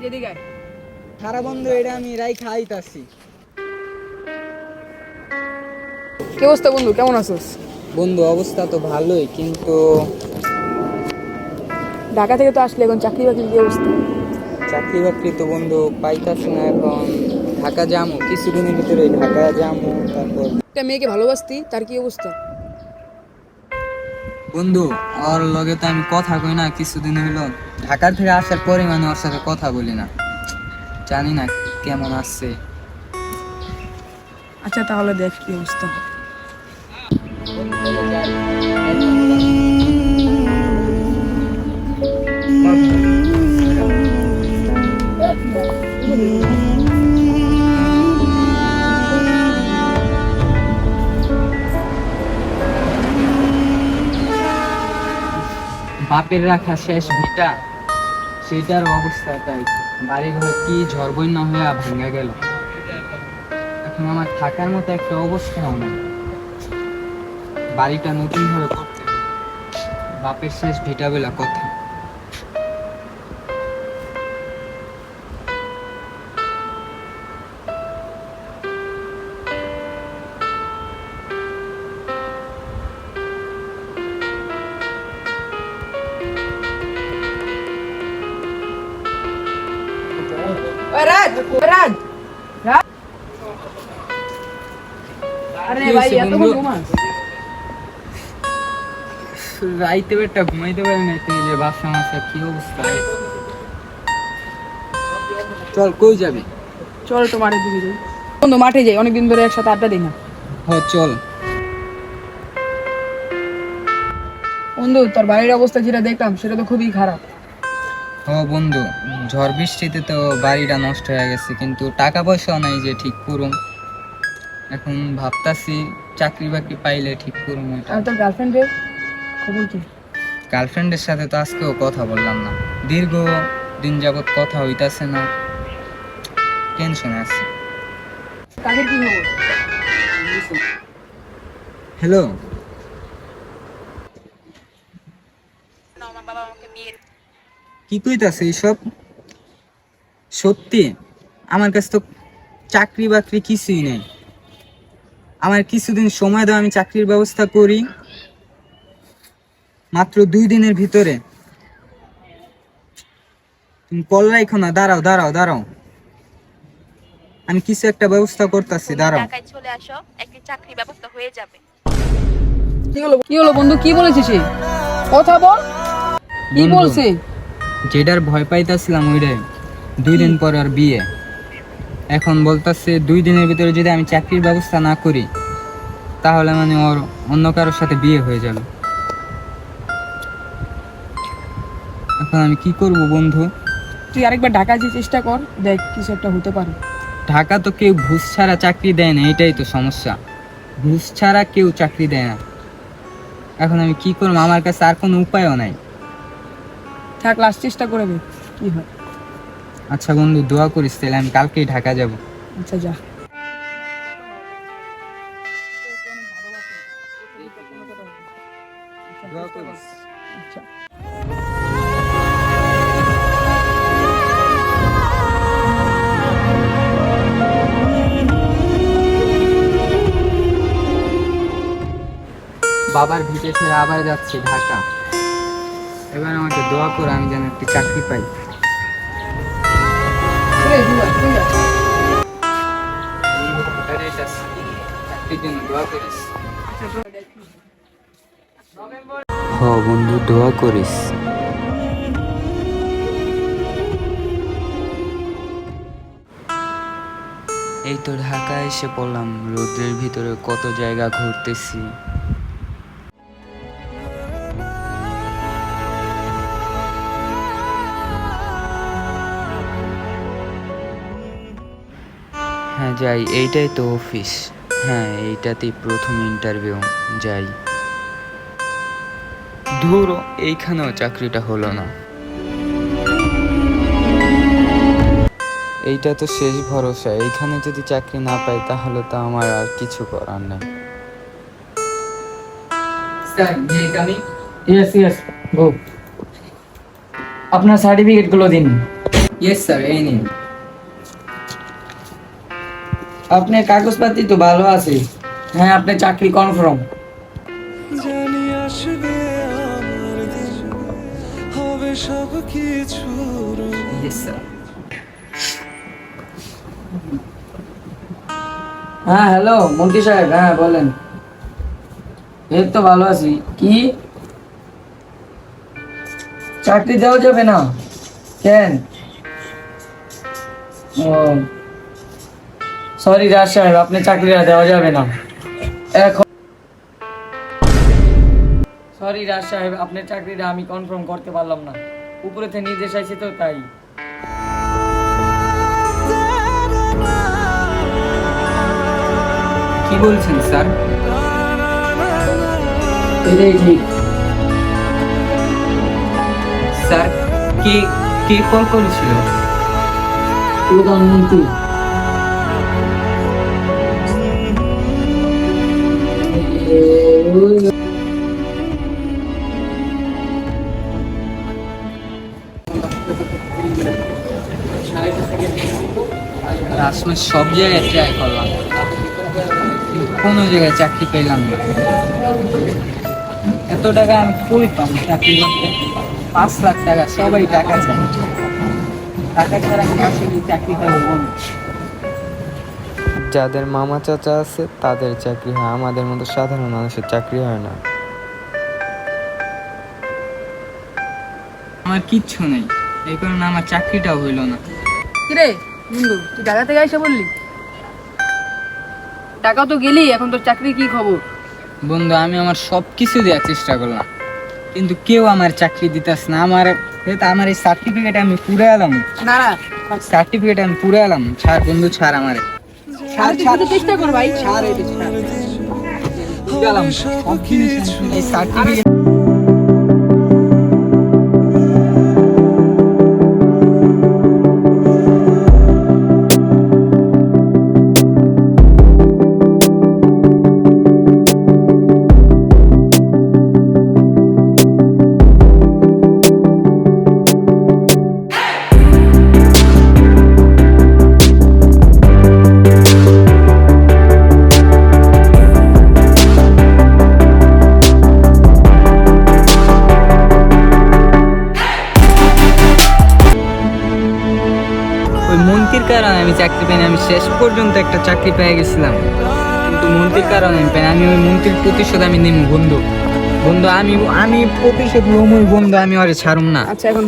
যেদিকে খারাপ বন্ধু, এটা আমি রাই খাইতাছি। কি অবস্থা বন্ধু, কেমন আছিস? বন্ধু অবস্থা তো ভালোই, কিন্তু ঢাকা থেকে তো আসলে, এখন চাকরি বাকরির কি অবস্থা? চাকরি বাকরি তো বন্ধু পাইতাছি না এখন। ঢাকা যামু কিছুদিনের ভিতরে, ঢাকা যামু। তারপর একটা মেয়েকে ভালোবাসতি, তার কি অবস্থা? বন্ধু ওর লগে তো আমি কথা কই না কিছুদিন হইলো। ঢাকার থেকে আসার পরে মানে ওর সাথে কথা বলি না, জানি না কেমন আছে। আচ্ছা তাহলে দেখ কি অবস্থা। বাপের রাখা শেষ ভিটা, সেটার অবস্থা তাই। বাড়ি ঘরে কি ঝড় বন্যা হয়ে ভেঙে গেল। এখন আমার থাকার মতো একটা অবস্থাও নেই। বাড়িটা নতুন ভাবে করতে হবে। বাপের শেষ ভিটা বেলা কথা। রাজ রাজ রাজ, আরে কি ভাই হয়েছে এত বন্ধু? ঘুমাস? রাইতে বেটা ঘুমাইতে পারি না, তুই যে বাসা মাসা কি অবস্থা। চল কই যাবি? চল তো মাঠের দিকে যাই। বন্ধু মাঠে যাই, অনেকদিন ধরে একসাথে আড্ডা দিই না। চল। বন্ধু তোর বাড়ির অবস্থা যেটা দেখলাম সেটা তো খুবই খারাপ। বন্ধু, ঝড় বৃষ্টিতে তো বাড়িটা নষ্ট হয়ে গেছে, কিন্তু টাকা পয়সাও নাই যে ঠিক করুম। এখন ভাবতাছি চাকরি বাকরি পাইলে ঠিক করুম এটা। আর তোর গার্লফ্রেন্ডের খবর কি? গার্লফ্রেন্ডের সাথে তো আজকেও কথা বললাম না, দীর্ঘ দিন যাবত কথা হইতাছে না, টেনশনে আছে। তাদের কি খবর? হ্যালো, কি কইতাছে এইসব? সত্যি আমার কাছে তো চাকরি বাকরি কিছুই নেই। আমার কিছুদিন সময় দাও, আমি চাকরির ব্যবস্থা করি। মাত্র 2 দিনের ভিতরে। তুমি কল রাখো না, দাঁড়াও দাঁড়াও দাঁড়াও, আমি কিছু একটা ব্যবস্থা করতেছি, দাঁড়াও। ঢাকায় চলে আসো, একটি চাকরি ব্যবস্থা হয়ে যাবে। কি হলো বন্ধু, কি বলেছে সে? কথা বল, কি বন্ধু, বলছে? যেটার ভয় পাইতাছিলাম ওইটাই। 2 দিন পর আর বিয়ে। এখন বলতাছে 2 দিনের ভিতরে যদি আমি চাকরির ব্যবস্থা না করি, তাহলে মানে ওর অন্য কারোর সাথে বিয়ে হয়ে যাবে। এখন আমি কি করব বন্ধু? তুই আরেকবার ঢাকা যে চেষ্টা কর, দেখ কিছু একটা হতে পারে। ঢাকা তো কেউ ঘুষ ছাড়া চাকরি দেয় না, এটাই তো সমস্যা। ঘুষ ছাড়া কেউ চাকরি দেয় না। এখন আমি কি করবো? আমার কাছে আর কোনো উপায়ও নাই। থাক, লাস্ট চেষ্টা করে দেখ কি হয়। আচ্ছা বন্ধু, দোয়া করিস তাহলে, আমি কালকেই ঢাকা যাব। আচ্ছা যা। দোয়া করিস। আচ্ছা। বাবার ভিটে ছেড়ে আবার যাচ্ছি ঢাকা। এবার আমাকে দোয়া করে আমি যেন একটি চাকরি পাই। চাকরির জন্য দোয়া করিস। বন্ধু, দোয়া করিস। এই তো ঢাকায় এসে পড়লাম, রোদ্রের ভিতরে কত জায়গা ঘুরতেছি। হ্যাঁ যাই, এইটাই তো অফিস। হ্যাঁ, এইটাতেই প্রথম ইন্টারভিউ। যাই। ধুর, এইখানেও চাকরিটা হলো না। এইটা তো শেষ ভরসা। এইখানে যদি চাকরি না পাই, তাহলে তো আমার আর কিছু করার নেই। ইয়েস ইয়েস গো, আপনার সার্টিফিকেট গুলো দিন। ইয়েস স্যার, এই নিন। আপনার কাগজপাতি তো ভালো আছে। হ্যাঁ, আপনার চাকরি কনফার্ম। জানি আসবে আমার দিন, হবে সব কিছু ইয়েস স্যার। হ্যাঁ, হ্যালো মন্ত্রী সাহেব, হ্যাঁ বলেন। এই তো ভালো আছি। কি চাকরি দেওয়া যাবে না কেন? ও সরি রাজ সাহেব, আপনি চাকরিটা দেওয়া যাবে না এখন। সরি রাজ সাহেব, আপনার চাকরিটা আমি কনফার্ম করতে পারলাম না। উপরে থেকে নির্দেশ আইছে তো তাই। কি বলছেন স্যার? এটাই ঠিক। স্যার, কে কে কল করেছিল? প্রধানমন্ত্রী। আসলে সব জায়গায় ট্রাই করলাম, কিন্তু কোনো জায়গায় চাকরি পেলাম না। এত টাকা আমি কই পাবো চাকরি করতে? 5 লাখ টাকা, সবাই টাকা চায়। টাকা ছাড়া আমি আসলে চাকরি পাবো না। যাদের মামা চাচা আছে তাদের চাকরি হয়, আমাদের মতো সাধারণ মানুষের চাকরি হয় না। আমার কিচ্ছু নেই, এই কারণে আমার চাকরিটাও হইল না। কিরে বন্ধু, তুই ঢাকা থেকে আইসা বললি? টাকা তো গেলি, এখন তোর চাকরির কি খবর? বন্ধু, আমি আমার সব কিছু দেওয়ার চেষ্টা করলাম, কিন্তু কেউ আমার চাকরি দিতেছ না। আমার এই সার্টিফিকেট আমি পুরে এলাম, না না, সার্টিফিকেট আমি পুরে এলাম। ছাড় বন্ধু, ছাড় আমারে। চেষ্টা কর ভাই। গেলাম সব জিনিস এই সার্টিফিকেট। ওই মন্ত্রীর কারণে আমি চাকরি পাইনি। আমি শেষ পর্যন্ত একটা চাকরি পেয়ে গেছিলাম, কিন্তু মন্ত্রীর কারণে আমি পাইনি। আমি ওই মন্ত্রীর প্রতিশোধ আমি নিব বন্ধু। বন্ধু, আমি প্রতিশোধ লমই বন্ধু, আমি ওরে ছাড়ুম না। আচ্ছা, এখন